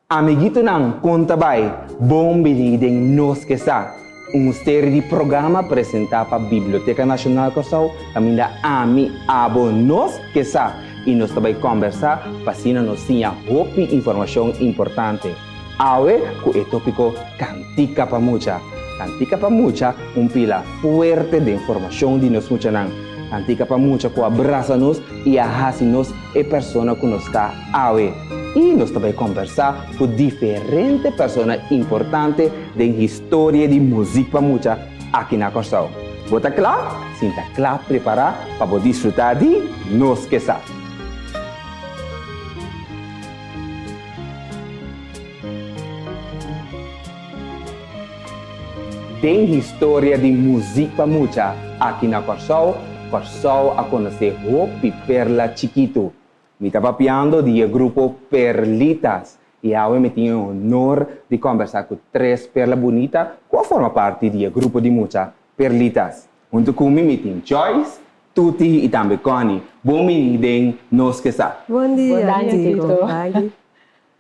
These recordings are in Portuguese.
Amiguito ng Contabay, bom binideng nos que sa. Um série de programa apresentado para a Biblioteca Nacional Corsau, caminha ami abo nos que sa. E nós também conversar para assim nós tinha hopi informação importante. Awe, com o tópico Cantica pa Mucha. Cantica pa Mucha, pila fuerte de informação de nós mucha nang. Cantica pa Mucha, com abraça-nos e arrasa-nos e persona que nos está awe. E nós também conversar com diferentes pessoas importantes da história de música para muita aqui na Corsau. Bota claro? Sinta claro preparar para poder desfrutar de Nos Que Sa. Tem história de música para muita aqui na Corsau. Corsau a conhecer Hopi Perla Chiquito. Me estava piando do grupo Perlitas e agora me tinha o honor de conversar com três perlas bonitas que formam parte do grupo de muitas Perlitas. Junto comigo me tem Joyce, Tuti e também Connie. Bom dia, Nos Que Sa. Bom dia, Tito.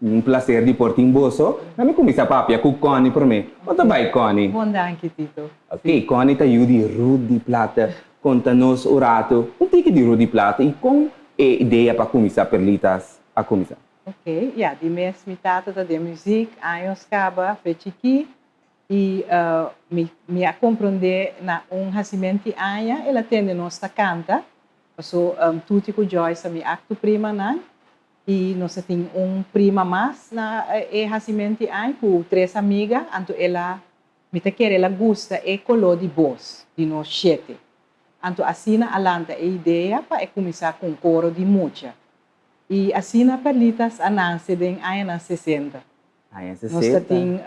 Um prazer de porti em bolso. Eu começo a papia com Connie por mim. Quanto vai, Connie? Bom dia, Tito. Ok, Connie está aí de Rude de Plata. Conta-nos o rato, tique de Rude de Plata e com e ideia para começar Perlitas a começar. Ok, die mes metade da muziek, anos caba, fechiki, e me a compreender na racimento aia, ela tem nossa canta, so tutti com Joyce me acto prima na, e nós tem prima mais na racimento aia com três amigas, anto ela me te quer ela gusta e color de voz de nós sete. Anto assim alanta a ideia para começar com coro de mucha. E assim Perlitas nasce em anos 60. Anos Nós 60.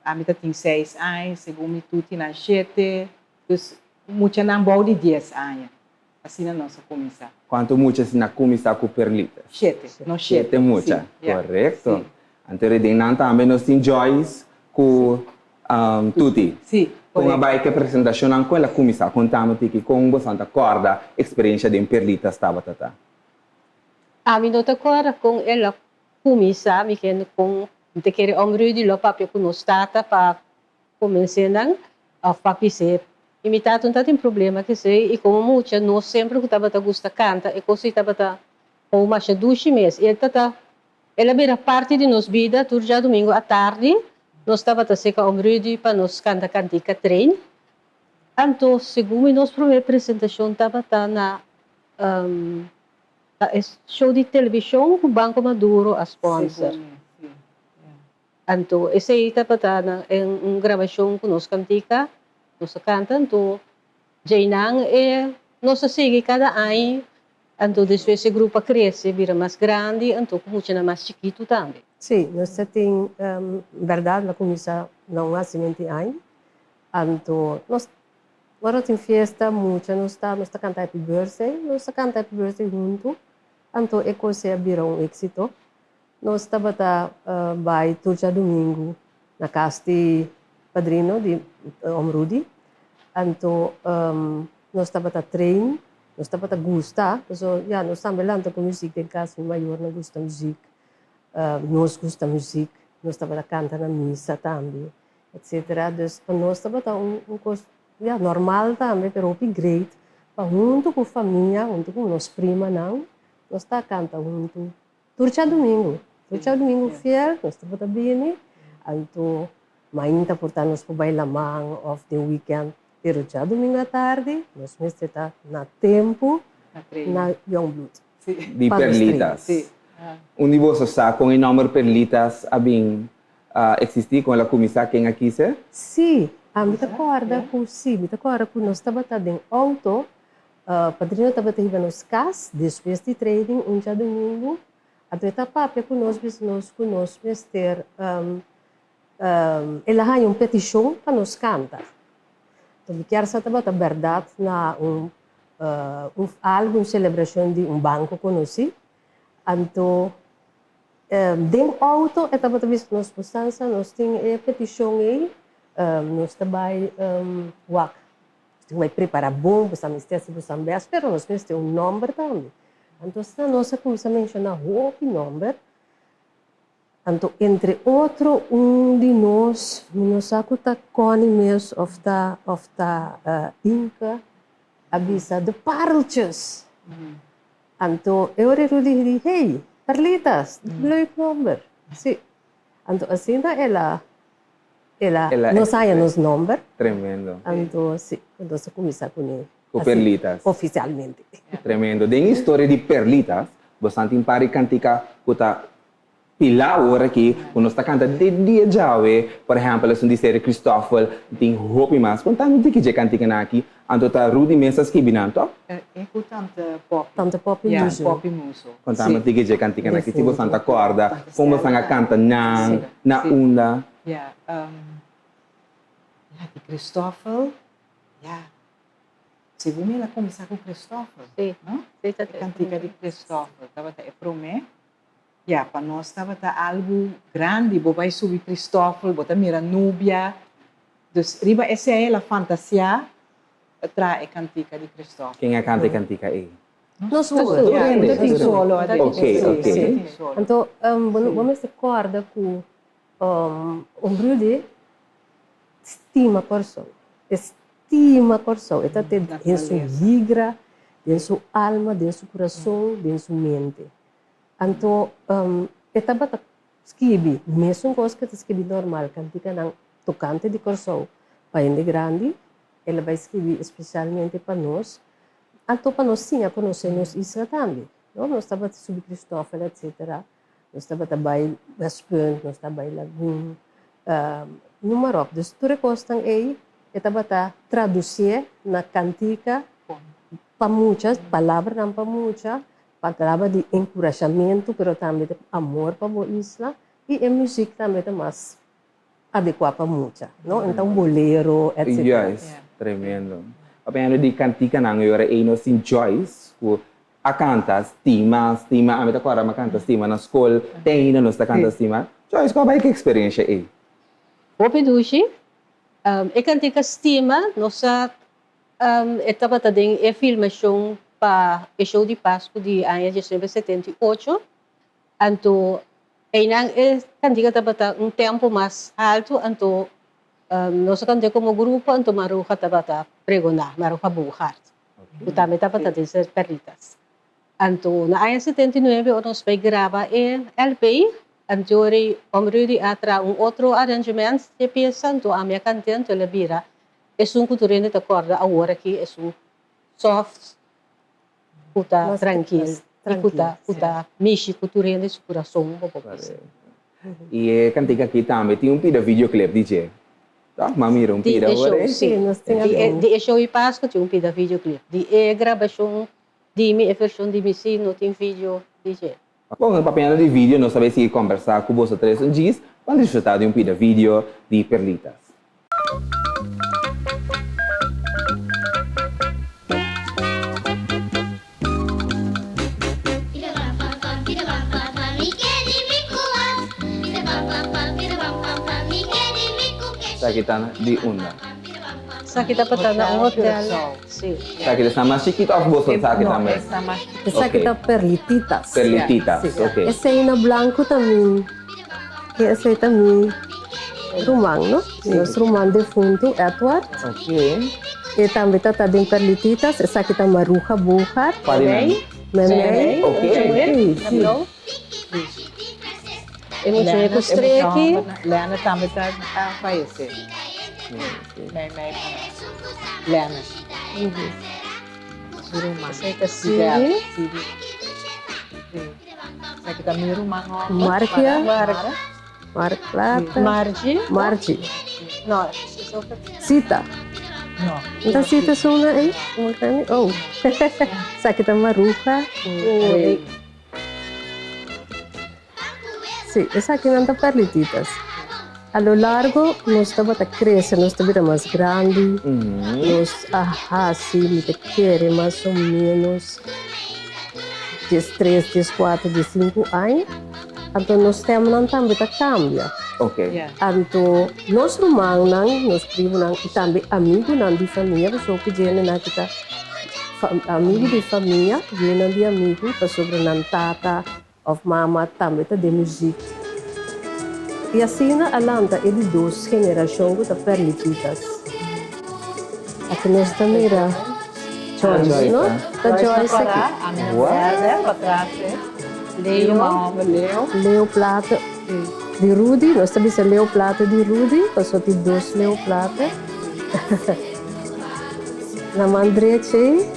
A mim tem 6 anos, segundo tu tem 7. Então, mucha não bom de 10 anos. Assim nós começar. Quanto muchas na começar com Perlitas? 7. Não 7. 7 muchas, correto. Sim. Anterior de nan também nós tem Joyce com Tuti. Sim. Com a bike apresentação com ela começar contando que com você corda experiência de Perlitas estava tata. A mim não te acorda com ela começar, me quer com te querer omruidi lo papi com nos tata para começar não a papi se imitado não tem problema que sei e como muita nós sempre que tava gusta canta e coisa tava ou mais 2 meses e ela vira parte de nos vida tur já domingo à tarde nós estava a secar omruidi para nos canta cantica trein então segundo nós primeira apresentação tava na show de televisão com Banco Maduro a sponsor. Então, esse aí estava em gravação com nós cantica, nós canta, então, Jainang nós seguimos cada ano, então, depois esse grupo cresce, vira mais grande, então, começa mais chiquito também. Sim, nós temos, verdade, na comissão não nascimento ano, então, nós agora tem festa, muita, nós estamos cantando Happy Birthday, nós cantamos Happy Birthday junto, então, é coisa vira êxito. Nós estávamos vai todo domingo na casa de padrino de Omrudi. Então, nós estávamos a treinar, nós estávamos a gostar. Nós estamos lá com música em casa, maior não gosta de música. Nós gostamos de música, nós estávamos a cantar na missa também, etc. Então, nós estávamos coisa normal também, mas upgrade. Junto com a família, junto com nossa prima, não. Nós estávamos a cantar junto. Turca domingo fiel, nós estamos bem, então, mainta portar nos para bailamang of the weekend, pero já domingo à tarde, nós está na tempo, na Youngblood. De Perlitas. Sim. Onde você sabe com o número Perlitas bem existir com ela começar quem aqui se? Sim, me acorda que nós estamos em auto, padrinho estava indo nos cas, depois de trading, já domingo. A etapa que nós mister ela tem petição para nos cantar. Então, quer saber a verdade na álbum celebração de banco conheci. Então, dentro do auto, estava visto nós postança, nós temos petição aí, nós também vai preparar bom, para mister se você ambas, pero nós temos nome também. Então, nós começamos a mencionar o nome, Então, entre outro, de nós sabe que Connie mesmo, of the Inca, avisa de pareltjes. Então, eu disse, hey, Perlitas, leuk number. Sim. Então, assim, ela não sabe nos números. Tremendo. Então, sim, então se começa com ele. Com Perlitas. Oficialmente. Tremendo. Tem história de Perlitas, bastante impari cantica kuta pila ora que quando está cantando de dia jawe, por exemplo, se dizer Cristóforo tem hope mais, quando tá muito que cantica aqui, anto tá Rudy Mensas que binanto, Tante pop. Tante pop Yeah, muso. pop e muso. quando tá muito que cantica aqui, tipo Santa Corda, como sanga canta Sim. na Sim. onda. Yeah, di Cristoforo, yeah. Segundo ela começar com Cristoforo, Sim. não? Sim, tá A cantiga de Cristoforo, estava até para mim. Yeah, para nós estava algo grande, vou vai subir Cristoforo, botar mira Núbia. Dus riba essa é a fantasia tra a cantiga de Cristoforo. Quem é canta cantica aí? Nós Tudo. todos. Yeah, Tudo. ainda tem solo. Ok, ok. Tem solo. Então, vamos recordar que Rudy estima a pessoa. Estima a pessoa. Está em sua vida, em sua alma, em seu coração, em sua mente. Então, esta bata escrevi, mesmo coisa que escrevi normal, cantica ng tocante de coração, para de grande, ela vai escrever especialmente para nós. Então, para nós sim, a conhecer nos isla também. Nós estamos sobre Cristóforo, etc. Nós estamos também West Point, nós estamos Lagoon, no Marrocos. Então, tudo coisa aí, esta bata traduzir na cantica para muitas, palavras não para muitas, palavra de encorajamento, pero também de amor para a isla, e a música também é mais adequada para muita, não? Então, bolero, etc. Yes, tremendo. Apesar de cantica nang yora aí nós Joyce, que a canta estima, a meta agora canta estima na escola, tem ainda nós canta estima. Joyce, qual é a experiência aí? Hope dushi, cantica estima, nossa, estava também a filmação para o show de Páscoa de ano de 1978. Então, ainda cantica estava tempo mais alto, então nós cantamos como grupo, então Maruja estava pregonar, Maruja Buhart. O também estava dizer Perlitas. Então, na ano 79, nós vai gravar em LP, então Rudy atra outro arrangimento de peça, então a minha cantante ela vira, é cultura de corda agora que é soft, puta tranquilo, puta mexe cultura de coração, E cantica aqui também tem pida videoclip DJ. Tá? Mamira pida agora. Sim, nós temos De show e Páscoa tinha pida videoclip. De gravação de minha versão de mim não tem vídeo DJ. Bom, papel de vídeo, nós sabemos que conversar com vocês um dia, quando desfrutar de pida vídeo de Perlitas. Sakitan di una. Sakit apa tanah hotel? Sim. Sakit sama chiquito of boso sakit No, também. essa mais essa aqui tá Perlititas. Perlititas, Sim. ok. Esse aí na branco também. E esse aí também rumang, no? Nos rumang de fundo, Edward. Ok. E também tá em Perlititas. Essa aqui tá Maruja Buhart. Parinan. Memei. Ok. Sim. Emocionei com os três aqui. Lena também está a falecer. Lena. Rumah. Aceita Tidak. Siri. Saya kita miru mango. Marquia. Mark. Plata. Margie. Margie. Não, Sita. No. Então Sita suna aí. Oh. Essa aqui tá Maruja. Sim, essa aqui não tá Perlititas. A lo largo, nós estamos a crescer, nós estamos mais grande, nós, sim, te quer mais ou menos 13, 14, 15 anos. Então, nós temos também a cambia. Ok. Yeah. Então, nós romang nós primo e também amigo de família, pessoa que gena na kita amigo de família, gena de amigo, para sobre nan tata of mama também tá de música. E assim na alanta é de duas gerações da perlititas. Aqui nós também era Joyce, Joyce, não? Da Joyce para aqui. a minha What? mulher, para trás, Leo, Leo. Leo Plata de Rudy, nós também temos Leo Plata de Rudy, nós só temos dois Leo Plata. Na Mandreche,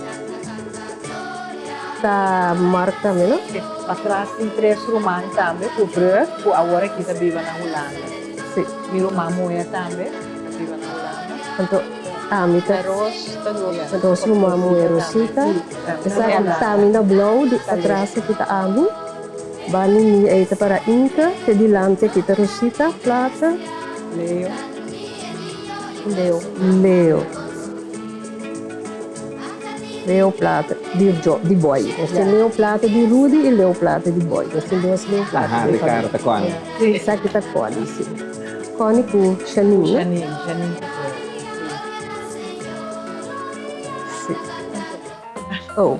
da Mark também, não? Para trás tem 3 romanos também, o branco, que agora que está viva na Holanda. Sim. E o Mamoia também, que está viva na Holanda. Então, a mim tá Ros, Tanos. então se uma mulher Rosita, essa que tá a mim na blow de atrás kita amo. Bani ni aí para Inca, que dilante kita Rosita Plata, Leo. Leo Plata de Boy. Nós temos Leo Plata de Rudy e Leo Plata de Boy. Nós temos duas Leo Plata. Aha, de carta con. Essa kita Connie, sim. Connie com Chaninho, né? Janine. Sim. Oh,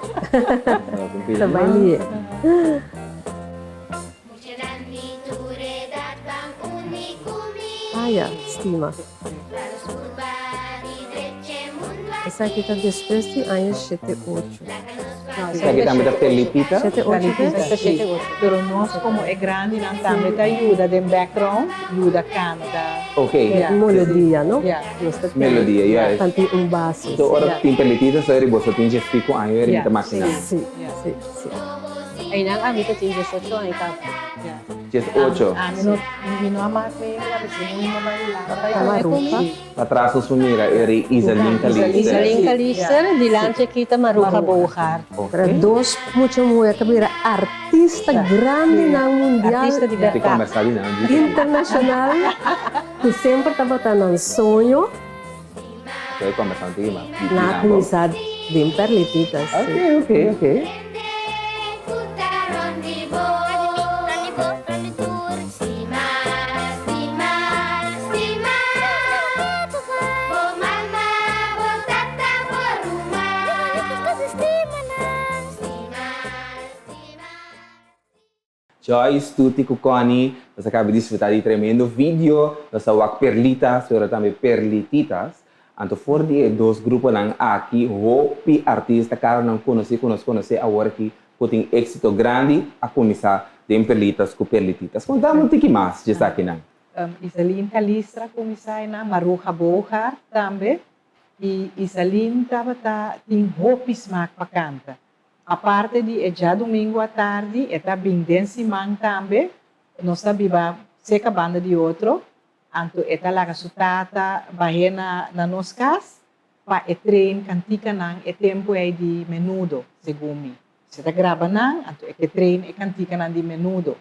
também ali. Ah, ja, stima. Essa kita depois de anos 78. Essa aqui também da Pelitita. 78, Pero nós, como é grande, nós também te ajuda de background, ajuda canta. Okay. Yeah. Melodia, no? Yeah. Melodia, yes. Canti um basso. So, ora tem Pelitita, so eri boso tinha fico ayo eri Yeah. ta máquina. Sim, Yeah. sim, sim. Ay nang ami ko tinja sa to ay ka. Just 8. Mino amat me, kasi mo Maruca. Atrás os sumira eri Isalin Calista. Isaling kalister, dilante kita maruka buhar. Para Okay. dois, muito mulher que vira artista grande na mundial, Artista de Di verdade. conversali na. internacional, que sempre estava tendo um sonho So, conversali tingin ma. na comunidade de Perlititas. Okay. Joyce, tutti com Connie, você acaba de desfrutar de tremendo vídeo, nós wak perlitas, pero também perlititas. Anto for de dois grupos lang aqui, hopi artista, cara não conhece agora que tem êxito grande a começar de perlitas com perlititas. Contamos um pouquinho mais disso aqui não. Isalin Kalistra kumisay na Maruha Bohar também. E Isalin estava tem hopis magpakanta. A parte de já domingo à tarde, está bem densimang também. Nós sabemos seca banda de outro. Anto eta laga sutata bahena na nos cas pa trein cantica nang tempo é de menudo segumi. Se ta grava nang anto trein cantica nang di menudo.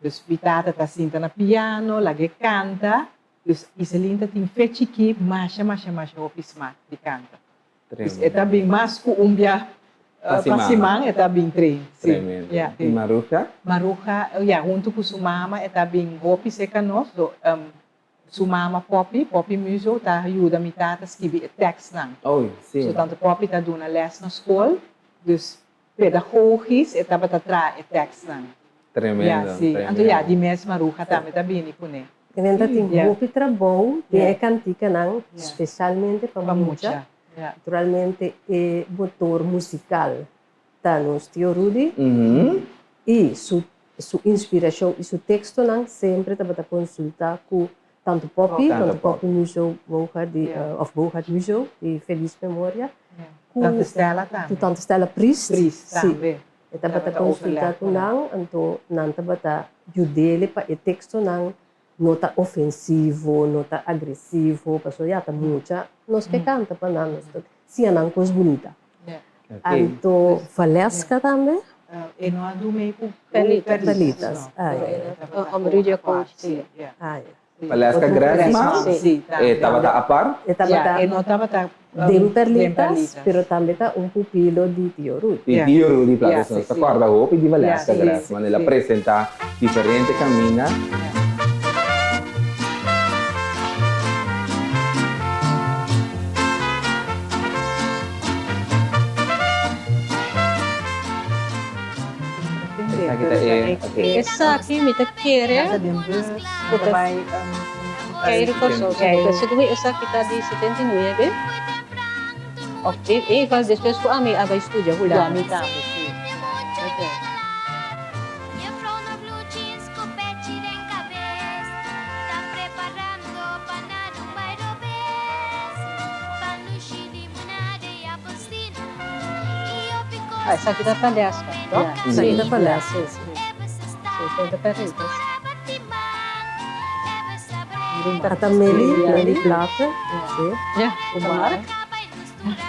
Dus pitata ta sinta na piano, lagi canta. Dus Iselinta tem fechiki masha opisma di canta. Dus eta bem mas ku umbia pasimang eta bem trein. Tremendo. Yeah. E Maruca? Maruca, junto com sua mama, está bem hopi seca nós, sua mama Poppy Muso, tá ajuda me a escrever texto não. Oh, sim. So tanto Poppy tá dando les na escola, dus pedagogisch, estava tá traz texto não. Tremendo. Sim. Tremendo. Então de mes Maruca também tá bem com ele. Ainda tem roupa trabalho, que é Yeah. cantica não, especialmente para muita. Yeah. Naturalmente, é motor musical. Tá nos tio Rudy. Uhum. E sua inspiração e seu texto não sempre estava a consultar com tanto Poppy, Tanto quanto Poppy. Poppy Museu of Bohard Museu, de Feliz Memória, com Tanto Stella também. tanto Stella Priest. Priest Sim. também. Estava a consultar com não, então não estava a ajudar para o texto não nota ofensivo, nota agressivo, pessoal já está muita, nós que canta para nós, se não coisa bonita. Okay. Então, Valesca também. E não há do meio com Perlitas. Ah, Amrudia coach. Sim. Ah, Palesca Gresma. Sim. Estava a par? estava E não estava de Perlitas, pero também está pupilo de Tio Ruth. E Yeah. Tio Rudy Plaza, Yeah, sono sì, sì. guarda Hopi di Valesca Yeah, sì, Gresma, sì, nella sì. presenta differente cammina. Essa aqui Okay. Essa aqui, me Nasa querer, Denver, Puta. may querer coso. So, kung essa kita di 79, e faz depois que a mim vai estudar, hula hula. mi tamo, sì. Okay. Minha frau no blue jeans com pet em cabeça. Tá preparando para um bairro bes. Paluche limonada e apostino. E eu fico Ah, essa aqui tá palestra, no? Yeah. Essa aqui tá palestra, Sì, sì. Sì, sono paritas. Ata Meli Plata, sì. Yeah, Kumar. kumar.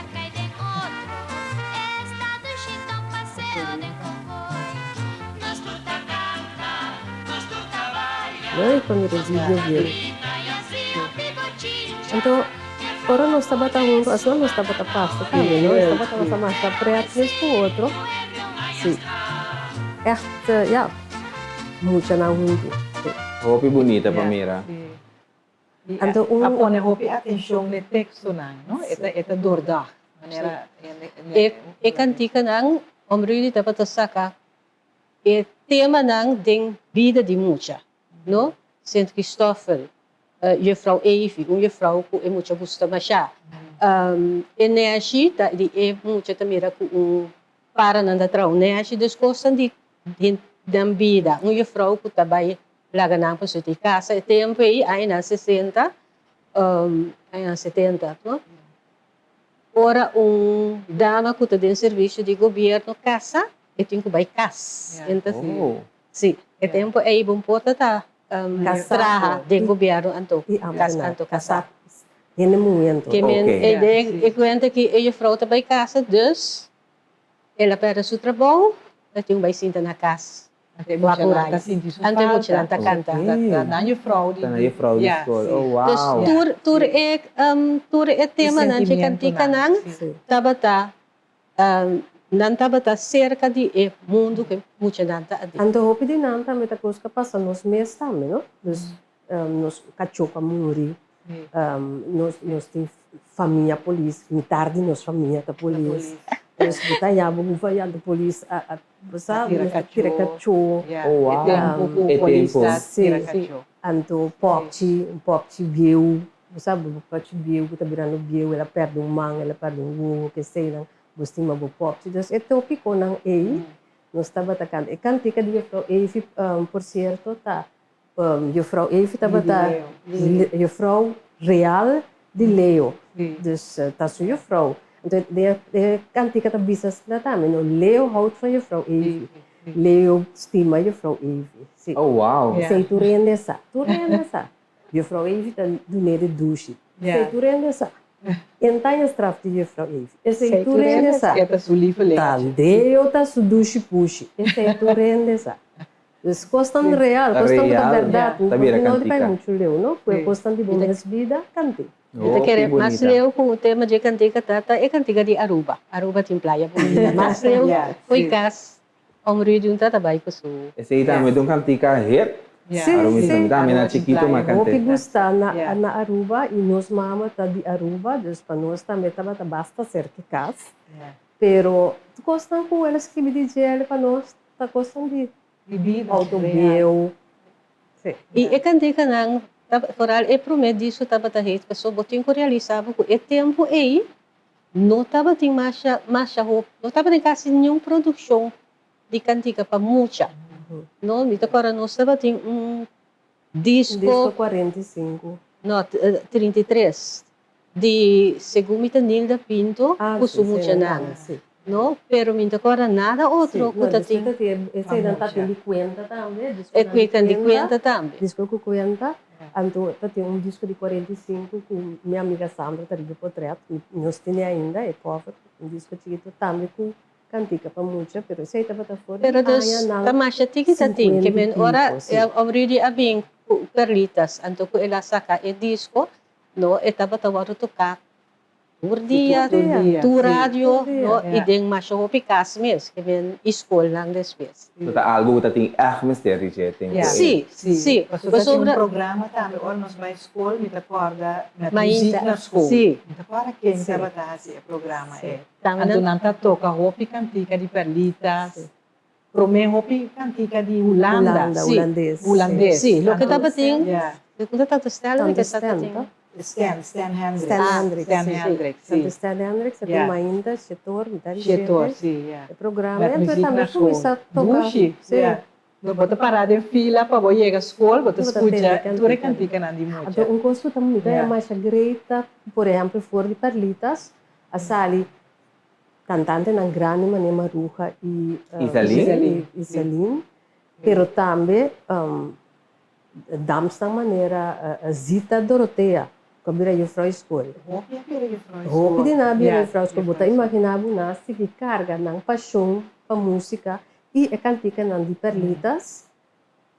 Noi quando residio via. Então, ora nós estava junto, assim nós estava pasta também, não? Estava nossa massa preto com o outro. Sim. Echt, ja, muito na junto. Hopi bonita, Pamira. Então, Então, apo na hopi atenção le texto na, no? Ita dorda. Manera E cantica ng omrili dapat saka e tema ng ding vida de mucha, no? Saint Christopher, juffrouw Evie, een juffrouw ko e mucha gusto ma siya. E neashi ta di e mucha tamira ko para nanda trao neashi descosan di dan vida. Un juffrouw ko tabay laga nang po sa casa. E tempo ay na 60, ay na 70, no? Ora dama que tem serviço de governo casa e tem que vai cas. Yeah. Então, Oh. sim, e tempo é bom porta tá traha de governo anto e cas anto casa. Nesse momento. Que men Okay. e conta que ele frota vai casa dus ela perde seu trabalho e tem vai sinta na casa. Ante Wa kuray. Ante mo siya ta ta kanta. na yung fraud. Tá na frau de escola. Oh, Dus wow. tur e tema nan si kantika nang Sim. tabata nan tabata cerca de mundo que mucha nanta adi. Então, hopi din nanta meta coisa que passa nos meses também, não? Nos cachopa muri, nos tem família polícia, tarde nos família da polícia. Nos botaiabo guvaya da polícia a sabe, tira cachorro. Oh, wow. Tempo E polícia tempo. tira Sim. cachorro. Anto popchi viu, sabe, popchi viu que tá virando viu, ela perde mão, ela perde ovo, que sei lá, gostima bo popchi. Dus é tópico nang nós estava atacando. E cantica de Juffrouw Evie, por certo, tá. Juffrouw Evie estava tá, Juffrouw Real de Leo. Dus tá sua Juffrouw. Então, de cantica tá bisas na também, no Leo houdt van Juffrouw Evie. Leo stima Juffrouw Evie. Sim. Oh, wow. Yeah. Sei tu rende sa. Tu rende sa. Juffrouw Evie dan doen de douche. Yeah. Sei tu rende sa. En tanya straf de Juffrouw Evie. En sei tu rende sa. Ita sulifa le. Taldeo ta su douche pushi. En sei tu rende sa. Dus costan real, costan Real. da verdade. Yeah. Tabira Não cantica. depende muito leu, não? Porque Sim. costan de boas vida, canti. Kita Oh, kere que mas bonita. leo kung o tema de cantica tata e cantica di Aruba. Aruba tim playa bonita. Mas leo Yeah, foi sim. cas omri de tata vai ko su. Esse aí também dum cantica hit. Sim, Aro sim. minsan também na chiquito Vou que macante. gostar Yeah. na Aruba e nós mama tá de Aruba, dus para nós também tá basta ser que cas. Pero tu gostam com elas que me dizem para nós, tá gostam de Bibida. autobio. E cantica nang foral e promet disso taba ta hit que so botin ko realizava ko e tempo ei no taba ting masha ho no taba ting kasi nenhum produção de cantica para mucha. No, me agora nós taba ting Disco disco 45. no 33 de Segumita Nilda Pinto puso mucha nang. Sim. No, pero me agora nada outro Sim, que tá ting esse aí não tá tendo conta também. disco e cuitan de 50. conta também. Disco com 50. Então, tem disco de 45 com minha amiga Sandra, tá de portrait. Nós temos ainda, é pobre, disco chiquito também com cantica para muita, pero esse aí estava fora. Pero dos tamasya tiki sa ting, 50 kemen ora, tipo, sim. omridi abing perlitas, anto ko ela saka e disco, no, etaba tawaro to ka, turdia, Turdia, tu sim. radio, Turdia, no, yeah. ideng masyo ho pikas mes, kemen iskol lang despes. Tá algo tá tem mistério je tem. Yeah. Si, si, Kasi sobra- yung programa tami, or nos may school, mi takorda, na Mainta- music na school. si. Mi takorda quem Si. trabatasi e programa Si. e. Tama Ando na, nanta toca hopi cantica di perlitas. Prome hopi cantica di Holanda. Sì. holandês. Holandês. Sì, lo che Tanto- dapat ting, Yeah. kung tanto stella, Tanto que sa Stan, ting. tá? Stan Hendricks. Stan Hendricks, Stan sim. Hendricks, Tanto sim. Stan Hendricks, Yeah. yeah. ainda, setor, Setor, sim, yeah. o programa. Met Então, muziek também na começa a school. tocar. Dushi, Sim. yeah. No, bota parada em fila para você chegar à escola, bota Bota escuta, atende, tu é cantica. cantica na de Então, mucha. costo também é Yeah. mais greita, por exemplo, fora de Perlitas, a sali cantante na grande maneira Maruja e Isalin, pero também damos da maneira Zita Dorotea, que vira eu frau escola. Hopi é pera Hopi de na vira Yeah, eu frau escola, bota imaginar na se que carga na paixão para música e é cantica na de Perlitas,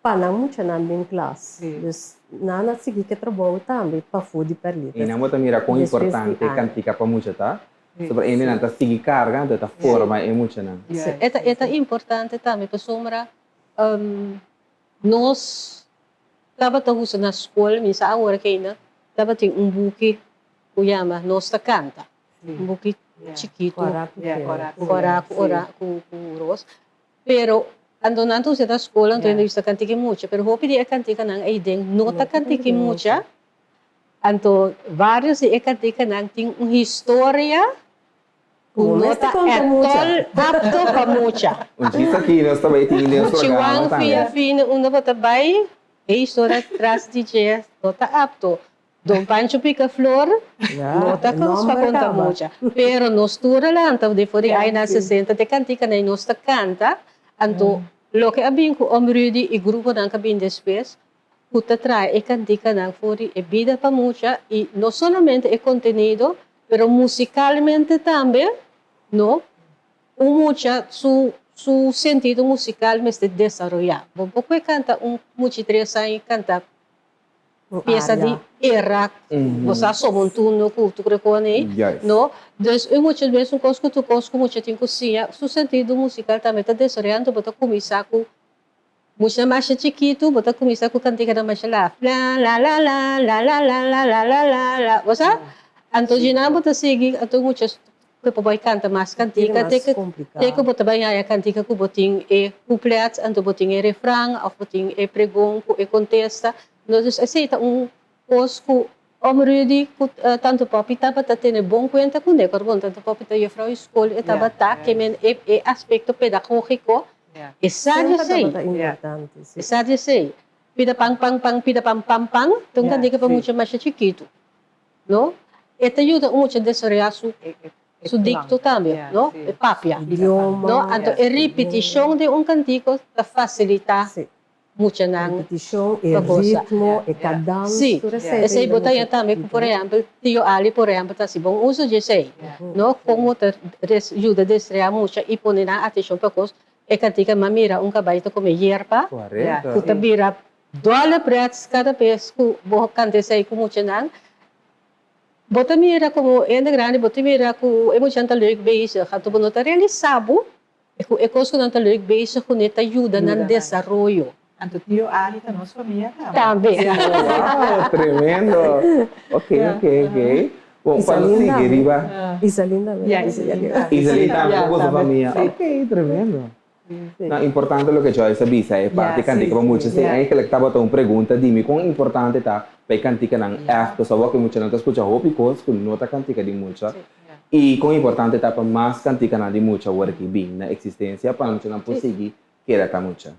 para não muito na bem classe. Sim. Então, na seguir que trabalho também para fora de Perlitas. E não mira quão Depois importante de é cantica para muita, tá? Sim. Sobre ele não tá seguir carga, então tá forma é muita não. Esta importante também para sombra nós estava usando na escola, misa agora que ainda estava tem buque que chama Nossa Canta, buque chiquito, coraco, oraco, ros, pero ando nanto usando na escola, então ainda está cantica muita, pero hopi dia cantica não é den nota cantica muita, então vários é cantica não tem uma história Como nota esta conta é mucha. tol apto para mucha. Isso aqui nós também temos um programa Chiwang fia também. fina una batabay, e história tras DJ, nota apto. Don Pancho Picaflor, nota que nos pa conta mucha. Pero nos tura lang, tao de fori ay na 60, te cantica na nos ta canta, anto, lo que abin ko omrudi e grupo ng kabin despes, puta trae e cantica ng fori e vida pa mucha, y no solamente e contenido, pero musicalmente también, no? Mucha su sentido musical me se desarrolla. Bom pouco canta muitos três anos canta peça de era, você só montuno que tu recone, no? Dus muitas vezes coisa que tu coisa muito tem cozinha, su sentido musical também está desarrollando, bota começar com muita mais chiquito, bota começar com cantiga da mais lá, la la la la la la la la la la la, você? Anto ginabo ta sigi, anto muitas que papai canta mais cantica, tem que botar bem a cantica que botin é couplet, anto botin é refrão, ou botin é pregão, é contesta. Nós aceita coisa omrudi tanto papi tava tá tendo bom conta com ele, quando tanto papi tá ia para a escola, tava tá que men é aspecto pedagógico, é sádio sei, é sádio sei. Pida pang pang pang, pida pam pam pam, então cantica para muito mais chiquito, não? Esta ajuda muito a desarrollar su dicto também, não? É papia, não? Então, a repetição de cantico tá facilita muito nang repetição, ritmo, cadência. Sim, essa aí botaia também, por exemplo, tio Ali, por exemplo, tá assim, bom uso de sei, não? Como ajuda a desarrollar muito e pôr na atenção para coisa, é cantica mamira cabaito como hierba, que vira dólar preços cada vez que vou cantar sei com muito nang. Bota mira como é grande, bota mira com emoção tá leuk bezig, gaat op nota realizado, é coisa que não tá leuk bezig, com neta ajuda no desenvolvimento. Anto tio Ali tá nossa família Também. Uau, tremendo. Ok. Bom, para seguir, Riva. Isalinda. Isalinda também, com sua família. Ok, tremendo. Não, importante o que eu sabia, é parte cantica para muitos. Se é que ele estava uma pergunta, dime quão importante está para cantica não é, pessoal que muitos não está escutando hopi coisas que não está cantica de muitos. E quão importante está para mais cantica não de muitos agora que bem na existência para não conseguir que era muito.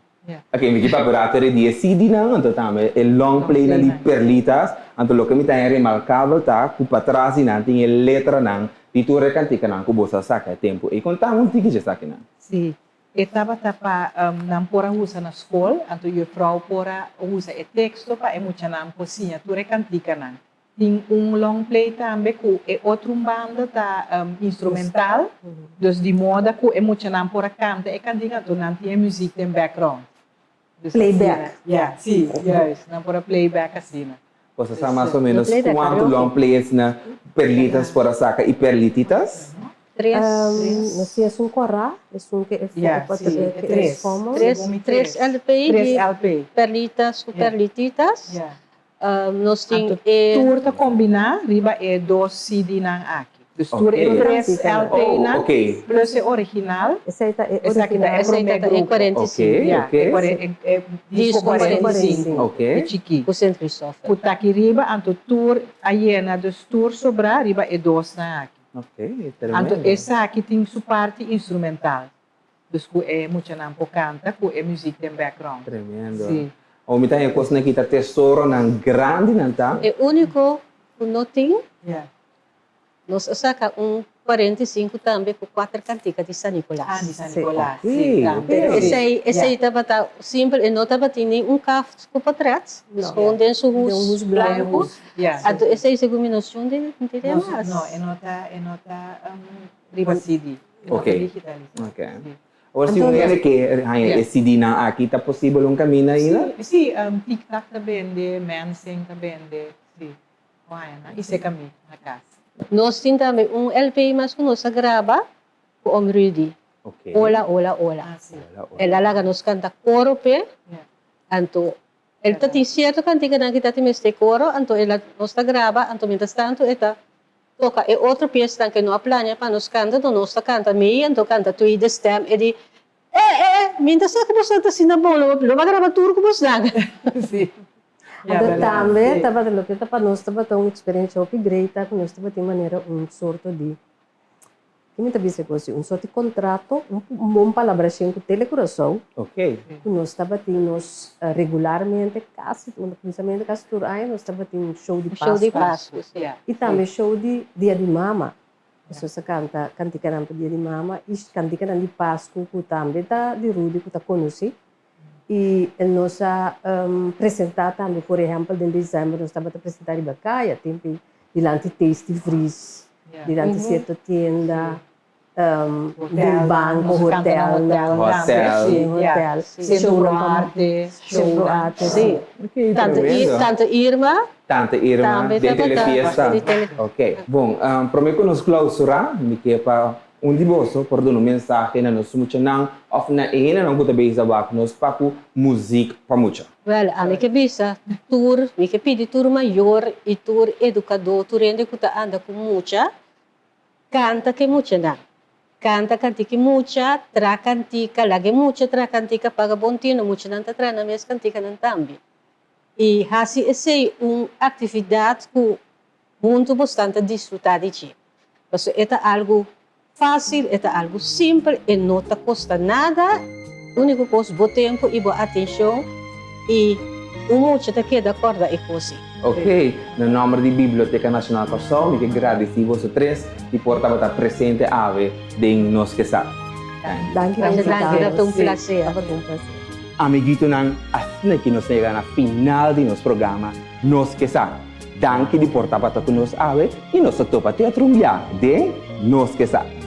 Ok, mi equipa operatori di CD não, então também é long play na de perlitas, então o que me está remarcável tá, que para trás não tem letra não, de tu recantica não, que você saca tempo e contamos o que já saca não. Sim. Estava para não pôr usa na escola, então eu frau pôra usa o texto para muito não cozinha, tu recantica não. Tem long play também que é outro banda tá instrumental, dus de moda que é muito não pôr canta e cantica, então não tem música em background. Playback. Sim, yes, não pôr playback assim. Você sabe mais ou menos quanto long plays na perlitas para saca e perlititas? Não sei, é corá, que é Três LP, perlitas com perlititas. Nós temos turta combinar, riba é 2 CD na aqui. Dus tour Oké. in 3 LP na, oké. plus de original. Essa aí tá é Essa aqui original. é Essa aí tá em 45. Ok. Yeah, disco Disco 45. Ok. É chiqui. Com Saint Christopher. Puta aqui riba, anto tour, a hiena dos tour sobra, riba é 2 na aqui. Ok, Anto tremendo. essa aqui tem sua parte instrumental. Dus ku é muito nampo canta, ku é música em background. Tremendo. Sim. O mi tayo kos nakita tesoro ng grande nanta. É o único que não tem, Yeah. nós saca 45 também com 4 canticas de San Nicolás. Ah, di San Sim. Nicolás. Ok, Sim, ok. pero Esse aí estava simples e não estava tendo café com trás. Com dentro De os uns branco. blancos. Yeah. Ato esse aí combinação de No, mais. no, é nota riba CD. É nota Ok. digital. Ok. Or si Antonio. yung que Yeah. CD na aqui tá possível um caminho aí? Sì, TikTok ta vende, Mansing ta vende. Sì. Kaya na. Ise kami na casa. Nós temos também LP mas que nós grava com o Rudy. Ok. Ola, ola, ola. Ah, sì. Wala, wala. Ela laga nos canta coro pe. Yeah. Anto ele tem certo cantiga na kita tem este coro, anto ela nos grava, anto mientras tanto eta toca e outra peça que não aplania para nos canta, então nós canta meio, anto canta tu e stem e di mientras que você está assim na bola, não vai gravar tudo como você Sì. Ada também estava de que para nós estava tão experiência o great, que nós estava de maneira sorto de que muita vez é assim, sorto de contrato, bom palavra assim com telecoração, Ok. que nós estava tendo regularmente, quase, principalmente quase todo ano, nós estava tendo show de show de Páscoa. Páscoa. Yeah. E também show de Dia de Mama. Pessoas canta canticaram para Dia de Mama e canticaram de Páscoa, que também tá de Rudy, que tá conheci. E nós apresentar também, por exemplo, em dezembro, nós estamos a apresentar em Bacaia, tempo de Tasty Freeze, Yeah. de certa tienda, Hotel, do banco, nós canta no hotel, Hotel. sim, Yeah. hotel. Centro Arte, Centro show Arte, Sim. Ok, Tanto tremendo. tanto Irma, Tante Irma, Também de tá telefiesta. de tele- Ok. Bom, prometo nos clausurar, me que para diboso, por dono mensagem na nos mucho nang, of na ina nang kuta beisa bak nos paku music pa mucho. well, ane que bisa tour, me que pedi tour maior e tour educador, tour ende que anda com mucha, canta que mucha não. Canta cantica mucha, tra cantica, lage mucha, tra cantica, paga bontino, mucha não tá tra na mes cantica não também. E assim esse atividade que muito bastante desfrutar de ti. Porque é algo fácil, é algo simples e não te custa nada. O único coisa é o tempo e a atenção e o muito te queda corda e coisa. Ok, no nome da Biblioteca Nacional Kosovo, me que agradeci você três e por estar presente ave de nos que sabe. Danke, Danke, danke. danke, um prazer. Estava um prazer. Amiguito nang asna que nos chega na final de nosso programa, nos que sabe. Danke de portar para conosco ave e nos topa te a trumbiar de nos que sabe.